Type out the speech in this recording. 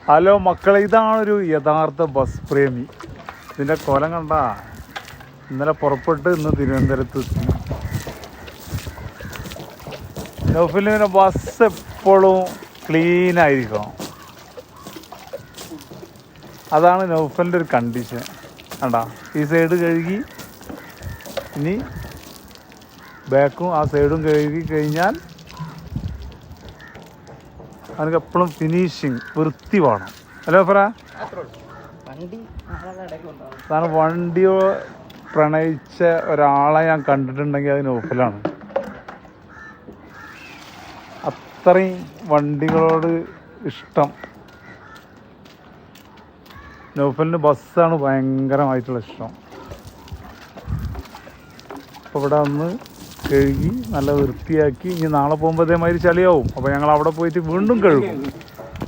Hello മക്കളെ, ഇതാണൊരു യഥാർത്ഥ bus പ്രേമി. ഇതിൻ്റെ കൊലം കണ്ട. ഇന്നലെ പുറപ്പെട്ട് ഇന്ന് തിരുവനന്തപുരത്ത് എത്തി. നൗഫലിന് ബസ് എപ്പോഴും ക്ലീൻ ആയിരിക്കണം. അതാണ് നൗഫലിൻ്റെ ഒരു കണ്ടീഷൻ. കണ്ട, ഈ സൈഡ് കഴുകി ഇനി ബാക്കും ആ സൈഡും കഴുകി കഴിഞ്ഞാൽ അതിനൊക്കെ എപ്പോഴും ഫിനിഷിങ് വൃത്തി വേണം. ഹലോ ഫറ, സാറ് വണ്ടിയോ പ്രണയിച്ച ഒരാളെ ഞാൻ കണ്ടിട്ടുണ്ടെങ്കിൽ അത് നൗഫലാണ്. അത്രയും വണ്ടികളോട് ഇഷ്ടം. നൗഫലിന് ബസ്സാണ് ഭയങ്കരമായിട്ടുള്ള ഇഷ്ടം. അപ്പോൾ ഇവിടെ വന്ന് കഴുകി നല്ല വൃത്തിയാക്കി ഇനി നാളെ പോകുമ്പോൾ അതേമാതിരി ചളിയാവും. അപ്പോൾ ഞങ്ങൾ അവിടെ പോയിട്ട് വീണ്ടും കഴുകും.